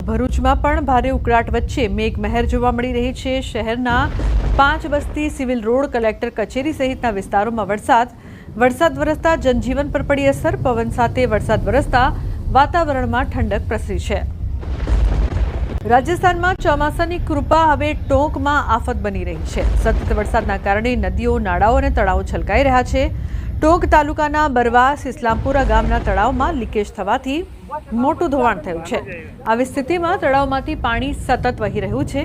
ભરૂચમાં પણ ભારે ઉકળાટ વચ્ચે મેઘમહેર જોવા મળી રહી છે। શહેરના 5 બસ્તી સિવિલ રોડ કલેક્ટર કચેરી સહિતના વિસ્તારોમાં વરસાદ વરસતા જનજીવન પર પડી અસર। પવન સાથે વરસાદ વરસતા વાતાવરણમાં ઠંડક પ્રસરી છે। રાજસ્થાનમાં ચોમાસાની કૃપા હવે ટોંકમાં આફત બની રહી છે। સતત વરસાદના કારણે નદીઓ, નાળાઓ અને તળાવો છલકાઈ રહ્યા છે। ટોંક તાલુકાના બરવાસ ઇસ્લામપુરા ગામના તળાવમાં લીકેજ થવાથી મોટું ધોવાણ થયું છે। આવી સ્થિતિમાં તળાવમાંથી પાણી સતત વહી રહ્યું છે।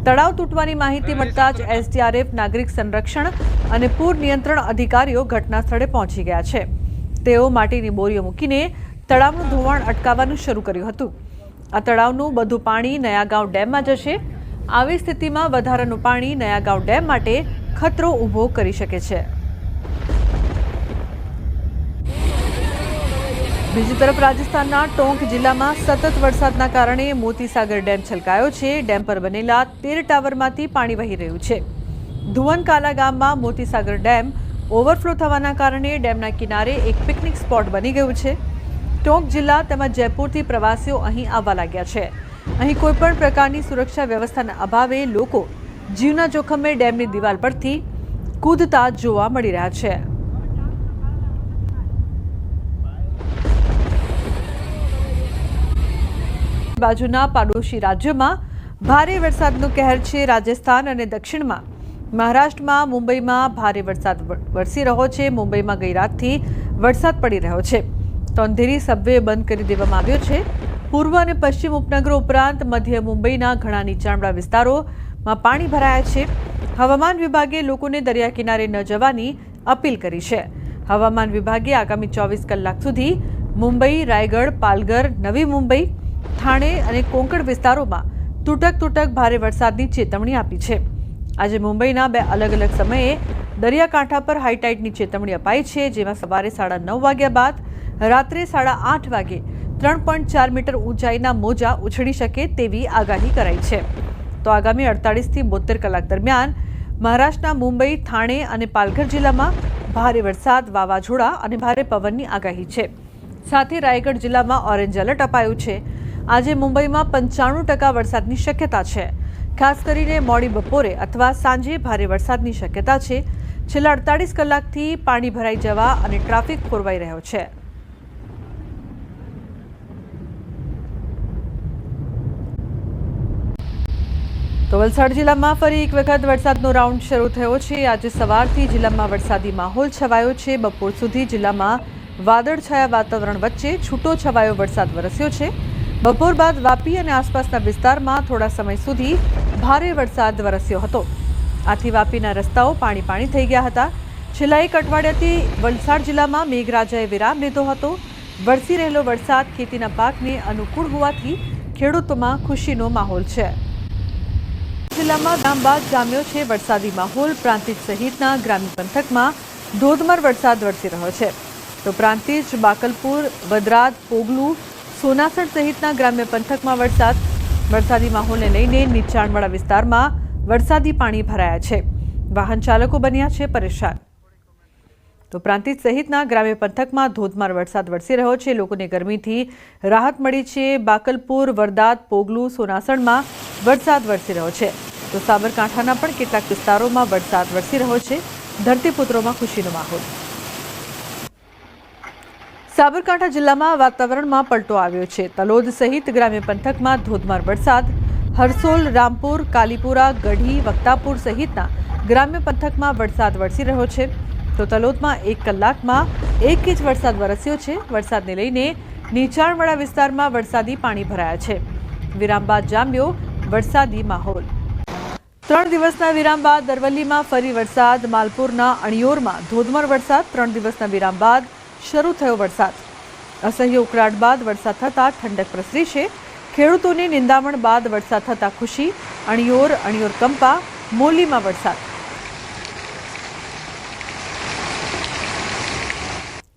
તળાવ તૂટવાની માહિતી મળતા જ એસડીઆરએફ, નાગરિક સંરક્ષણ અને પૂર નિયંત્રણ અધિકારીઓ ઘટના સ્થળે પહોંચી ગયા છે। તેઓ માટીની બોરીઓ મૂકીને તળાવનું ધોવાણ અટકાવવાનું શરૂ કર્યું હતું। આ તળાવનું બધું પાણી નયાગાંવ ડેમમાં જશે। આવી સ્થિતિમાં વધારાનું પાણી નયાગાંવ ડેમ માટે ખતરો ઊભો કરી શકે છે। બીજી તરફ રાજસ્થાનના ટોંક જિલ્લામાં સતત વરસાદના કારણે મોતીસાગર ડેમ છલકાયો છે। ડેમ પર બનેલા 13 ટાવરમાંથી પાણી વહી રહ્યું છે। ધુવનકાલા ગામમાં મોતીસાગર ડેમ ઓવરફ્લો થવાના કારણે ડેમના કિનારે એક પિકનિક સ્પોટ બની ગયું છે। ટોંક જિલ્લા તેમજ જયપુરથી પ્રવાસીઓ અહીં આવવા લાગ્યા છે। અહીં કોઈપણ પ્રકારની સુરક્ષા વ્યવસ્થાના અભાવે લોકો જીવના જોખમે ડેમની દિવાલ પરથી કૂદતા જોવા મળી રહ્યા છે। બાજુના પાડોશી રાજ્યોમાં ભારે વરસાદનો કહેર છે। રાજસ્થાન અને દક્ષિણમાં મહારાષ્ટ્રમાં, મુંબઈમાં ભારે વરસાદ વરસી રહ્યો છે। મુંબઈમાં ગઈ રાતથી વરસાદ પડી રહ્યો છે તો અંધેરી સબવે બંધ કરી દેવામાં આવ્યો છે। પૂર્વ અને પશ્ચિમ ઉપનગરો ઉપરાંત મધ્ય મુંબઈના ઘણા નીચાણવાળા વિસ્તારોમાં પાણી ભરાયા છે। હવામાન વિભાગે લોકોને દરિયા કિનારે ન જવાની અપીલ કરી છે। હવામાન વિભાગે આગામી 24 કલાક સુધી મુંબઈ, રાયગઢ, પાલઘર, નવી મુંબઈ, થાણે અને કોંકણ વિસ્તારોમાં તૂટક ભારે વરસાદની ચેતવણી આપી છે। આજે મુંબઈના 2 અલગ અલગ સમયે દરિયાકાંઠા પર હાઈટાઈડની ચેતવણી અપાઈ છે, જેમાં સવારે 9:30 વાગ્યા બાદ રાત્રે 8:30 વાગે 3.4 મીટર ઊંચાઈના મોજા ઉછળી શકે તેવી આગાહી કરાઈ છે। તો આગામી 48 થી 72 કલાક દરમિયાન મહારાષ્ટ્રના મુંબઈ, થાણે અને પાલઘર જિલ્લામાં ભારે વરસાદ, વાવાઝોડા અને ભારે પવનની આગાહી છે। સાથે રાયગઢ જિલ્લામાં ઓરેન્જ એલર્ટ અપાયું છે। આજે મુંબઈમાં 95% વરસાદની શક્યતા છે। ખાસ કરીને મોડી બપોરે અથવા સાંજે ભારે વરસાદની શક્યતા છે। છેલ્લા 48 કલાકથી પાણી ભરાઈ જવા અને ટ્રાફિક ખોરવાઈ રહ્યો છે। તો વલસાડ જિલ્લામાં ફરી એક વખત વરસાદનો રાઉન્ડ શરૂ થયો છે। આજે સવારથી જિલ્લામાં વરસાદી માહોલ છવાયો છે। બપોર સુધી જિલ્લામાં વાદળછાયા વાતાવરણ વચ્ચે છૂટો છવાયો વરસાદ વરસ્યો છે। બપોર બાદ વાપી અને આસપાસના વિસ્તારમાં થોડા સમય સુધી ભારે વરસાદ વરસ્યો હતો। આથી વાપીના રસ્તાઓ પાણી થઈ ગયા હતા। છેલ્લા 1 અઠવાડિયાથી વલસાડ જિલ્લામાં મેઘરાજાએ વિરામ લીધો હતો। વરસી રહેલો વરસાદ ખેતીના પાકને અનુકૂળ હોવાથી ખેડૂતોમાં ખુશીનો માહોલ છે। જિલ્લામાં વિરામ બાદ જામ્યો છે વરસાદી માહોલ। પ્રાંતિજ સહિતના ગ્રામ્ય પંથકમાં ધોધમાર વરસાદ વરસી રહ્યો છે। તો પ્રાંતિજ, બાકલપુર, વદરાદ, પોગલું, સોનાસણ સહિતના ગ્રામ્ય પંથકમાં વરસાદી માહોલને લઈને નીચાણવાળા વિસ્તારમાં વરસાદી પાણી ભરાયા છે। વાહન ચાલકો બન્યા છે પરેશાન। તો પ્રાંતિજ સહિતના ગ્રામ્ય પંથકમાં ધોધમાર વરસાદ વરસી રહ્યો છે। લોકોને ગરમીથી રાહત મળી છે। બાકલપુર, વરદાદ, પોગલું, સોનાસણમાં વરસાદ વરસી રહ્યો છે। તો સાબરકાંઠાના પણ કેટલાક વિસ્તારોમાં વરસાદ વરસી રહ્યો છે। ધરતીપુત્રોમાં ખુશીનો માહોલ। સાબરકાંઠા જિલ્લામાં વાતાવરણમાં પલટો આવ્યો છે। તલોદ સહિત ગ્રામ્ય પંથકમાં ધોધમાર વરસાદ। હરસોલ, રામપુર, કાલીપુરા, ગઢી, વક્તાપુર સહિતના ગ્રામ્ય પંથકમાં વરસાદ વરસી રહ્યો છે। તો તલોદમાં 1 કલાકમાં 1 ઇંચ વરસાદ વરસ્યો છે। વરસાદને લઈને નીચાણવાળા વિસ્તારમાં વરસાદી પાણી ભરાયા છે। વિરામ બાદ જામ્યો વરસાદી માહોલ। 3 દિવસના વિરામ બાદ અરવલ્લીમાં ફરી વરસાદ। માલપુરના અણિયોરમાં ધોધમાર વરસાદ। 3 દિવસના વિરામ બાદ શરૂ થયો વરસાદ। અસહ્ય ઉકળાટ બાદ વરસાદ થતાં ઠંડક પ્રસરી છે। ખેડૂતોને નિંદામણ બાદ વરસાદ થતાં ખુશી। અણિયોર કંપા, મોલીમાં વરસાદ।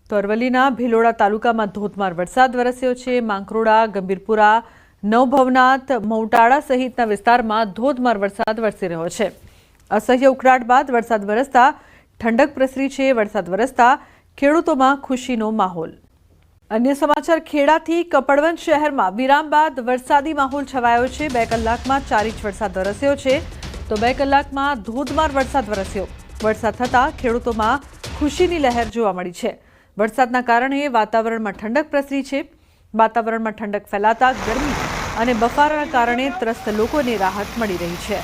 તો અરવલ્લીના ભિલોડા તાલુકામાં ધોધમાર વરસાદ વરસ્યો છે। માંકરોડા, ગંભીરપુરા, નવભવનાથ, મૌટાળા સહિતના વિસ્તારમાં ધોધમાર વરસાદ વરસી રહ્યો છે। અસહ્ય ઉકળાટ બાદ વરસાદ વરસતા ઠંડક પ્રસરી છે। વરસાદ વરસતા ખેડૂતોમાં ખુશીનો માહોલ। अन्य समाचार खेड़ाथी कपड़वंज शહેરમાં વિરામ બાદ વરસાદી માહોલ છવાયો છે। 2 કલાકમાં 4 ઇંચ વરસાદ વરસ્યો છે તો 2 કલાકમાં ધોધમાર વરસાદ વરસ્યો। વરસાદ થતા ખેડૂતોમાં ખુશીની લહેર જોવા મળી છે। વરસાદના કારણે વાતાવરણમાં ઠંડક પ્રસરી છે। વાતાવરણમાં ઠંડક ફેલાતા ગરમી અને બફારાના કારણે ત્રસ્ત લોકોને રાહત મળી રહી છે।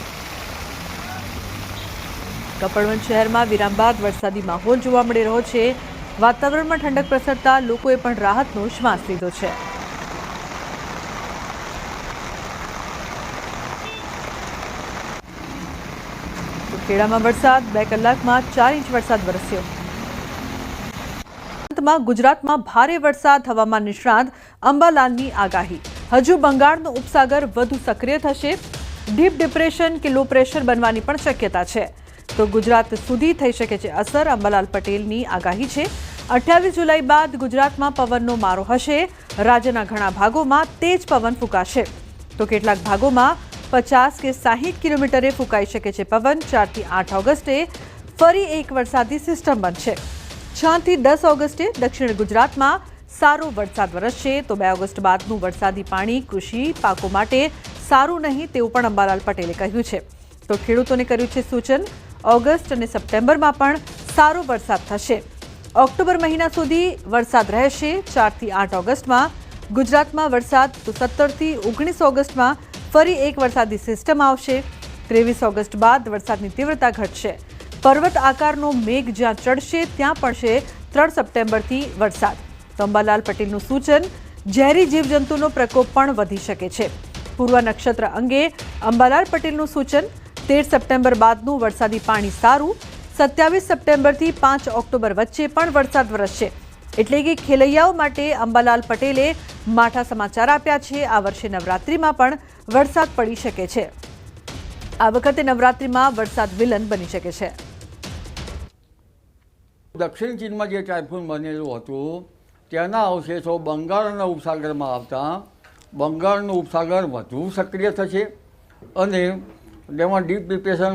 કપડવંજ શહેરમાં વિરામ બાદ વરસાદી માહોલ જોવા મળી રહ્યો છે। વાતાવરણમાં ઠંડક પ્રસરતા લોકોએ પણ રાહતનો શ્વાસ લીધો છે। ખેડામાં વરસાદ 2 કલાકમાં 4 ઇંચ વરસાદ વરસ્યો। અંતમાં ગુજરાતમાં ભારે વરસાદ। હવામાન નિષ્ણાત અંબાલાલની આગાહી। હજુ બંગાળનો ઉપસાગર વધુ સક્રિય થશે। ડીપ ડિપ્રેશન કે લો પ્રેશર બનવાની પણ શક્યતા છે તો ગુજરાત સુધી થઈ શકે છે અસર। અંબાલાલ પટેલની આગાહી છે। 28 જુલાઈ બાદ ગુજરાતમાં પવનનો મારો હશે। રાજ્યના ઘણા ભાગોમાં તેજ પવન ફૂંકાશે તો કેટલાક ભાગોમાં 50 કે 60 કિલોમીટરે ફૂંકાઈ શકે છે પવન। 4 થી 8 ઓગસ્ટે ફરી એક વરસાદી સિસ્ટમ બનશે। 6 થી 10 ઓગસ્ટે દક્ષિણ ગુજરાતમાં સારો વરસાદ વરસશે તો 2 ઓગસ્ટ બાદનું વરસાદી પાણી કૃષિ પાકો માટે સારું નહીં તેવું પણ અંબાલાલ પટેલે કહ્યું છે તો ખેડૂતોને કર્યું છે સૂચન। ઓગસ્ટ અને સપ્ટેમ્બરમાં પણ સારો વરસાદ થશે। ઓક્ટોબર મહિના સુધી વરસાદ રહેશે। 4 થી 8 ઓગસ્ટમાં ગુજરાતમાં વરસાદ તો 17 થી 19 ઓગસ્ટમાં ફરી એક વરસાદી સિસ્ટમ આવશે। 23 ઓગસ્ટ બાદ વરસાદની તીવ્રતા ઘટશે। પર્વત આકારનો મેઘ જ્યાં ચડશે ત્યાં પડશે 3 સપ્ટેમ્બરથી વરસાદ તો અંબાલાલ પટેલનું સૂચન। ઝેરી જીવજંતુનો પ્રકોપ પણ વધી શકે છે। પૂર્વ નક્ષત્ર અંગે અંબાલાલ પટેલનું સૂચન। 13 સપ્ટેમ્બર બાદનું વરસાદી પાણી સારું। 27 સપ્ટેમ્બરથી 5 ઓક્ટોબર વચ્ચે પણ વરસાદ વરસશે એટલે કે ખેલૈયાઓ માટે અંબાલાલ પટેલે માઠા સમાચાર આપ્યા છે। આ વર્ષે નવરાત્રિમાં પણ વરસાદ પડી શકે છે। આ વખતે નવરાત્રિમાં વરસાદ વિલન બની શકે છે। દક્ષિણ ચીનમાં જે ટાઇફૂન બનેલું હતું તેના અવશેષો બંગાળના ઉપસાગરમાં આવતા બંગાળનો ઉપસાગર વધુ સક્રિય થશે અને તેમાં ડીપ ડિપ્રેશન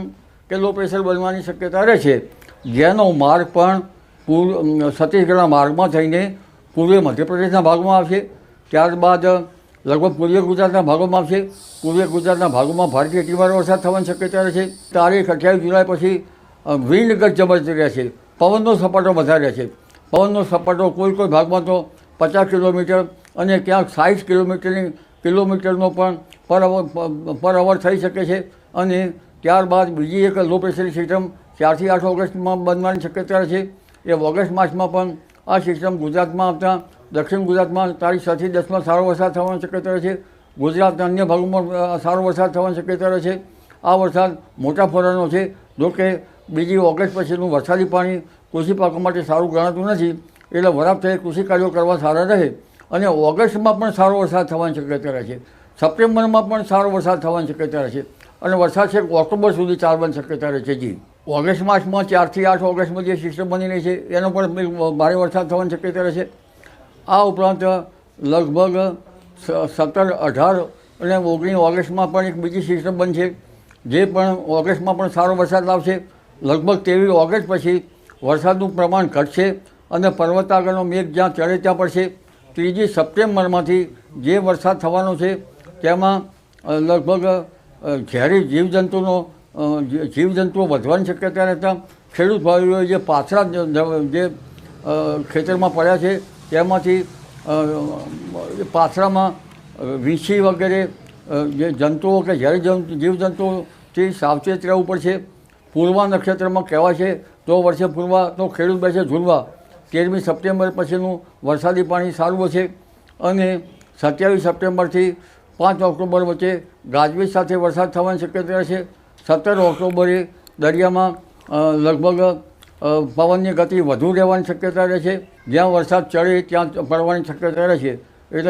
કે લો પ્રેશર બનવાની શક્યતા રહેશે જેનો માર્ગ પણ છત્તીસગઢના માર્ગમાં થઈને પૂર્વીય મધ્યપ્રદેશના ભાગમાં આવશે। ત્યારબાદ લગભગ પૂર્વીય ગુજરાતના ભાગોમાં આવશે। પૂર્વીય ગુજરાતના ભાગોમાં ભારેથી અતિભારે વરસાદ થવાની શક્યતા રહેશે। તારીખ 28 જુલાઈ પછી વિન્ડ ગત જબરદસ્ત રહેશે। પવનનો સપાટો વધારે રહેશે। પવનનો સપાટો કોઈ ભાગમાં તો 50 કિલોમીટર અને ક્યાંક 60 કિલોમીટરનો પણ પર અવર થઈ શકે છે અને ત્યારબાદ બીજી એક લો પ્રેશરની સિસ્ટમ 4 થી 8 ઓગસ્ટમાં બનવાની શક્યતા છે। એ ઓગસ્ટ માસમાં પણ આ સિસ્ટમ ગુજરાતમાં આવતા દક્ષિણ ગુજરાતમાં તારીખ 6 થી 10માં સારો વરસાદ થવાની શક્યતા છે। ગુજરાતના અન્ય ભાગોમાં સારો વરસાદ થવાની શક્યતા છે। આ વરસાદ મોટા ફોરાનો છે જોકે બીજી ઓગસ્ટ પછીનું વરસાદી પાણી કૃષિ પાકો માટે સારું ગણાતું નથી એટલે વરાપ થઈ કૃષિ કાર્યો કરવા સારા રહે અને ઓગસ્ટમાં પણ સારો વરસાદ થવાની શક્યતા રહે છે। સપ્ટેમ્બરમાં પણ સારો વરસાદ થવાની શક્યતા રહે છે અને વરસાદ છે ઓક્ટોબર સુધી ચાલવાની શક્યતા રહે છે। જી ઓગસ્ટ માસમાં 4 થી 8 ઓગસ્ટમાં જે સિસ્ટમ બની રહી છે એનો પણ ભારે વરસાદ થવાની શક્યતા રહે છે। આ ઉપરાંત લગભગ 17, 18 અને 19 ઓગસ્ટમાં પણ એક બીજી સિસ્ટમ બનશે જે પણ ઓગસ્ટમાં પણ સારો વરસાદ લાવશે। લગભગ 23 ઓગસ્ટ પછી વરસાદનું પ્રમાણ ઘટશે અને પર્વતાગરનો મેઘ જ્યાં ચડે ત્યાં પડશે। 3 સપ્ટેમ્બરમાંથી જે વરસાદ થવાનો છે તેમાં લગભગ ઝેરી જીવજંતુઓ વધવાની શક્યતા રહેતા ખેડૂત ભાઈઓએ જે પાછલા જે ખેતરમાં પડ્યા છે તેમાંથી પાછળામાં વીંછી વગેરે જે જંતુઓ કે ઝેરી જીવજંતુઓથી સાવચેત રહેવું પડશે। પૂર્વા નક્ષત્રમાં કહેવાય છે તો વર્ષે પૂર્વા તો ખેડૂત બેસે ઝૂલવા। 13મી સપ્ટેમ્બર પછીનું વરસાદી પાણી સારું હશે અને 27 સપ્ટેમ્બરથી 5 ઓક્ટોબર વચ્ચે ગાજવીજ સાથે વરસાદ થવાની શક્યતા છે। 17 ઓક્ટોબરે દરિયામાં લગભગ પવનની ગતિ વધુ રહેવાની શક્યતા રહે છે। જ્યાં વરસાદ ચડે ત્યાં પડવાની શક્યતા રહે છે એટલે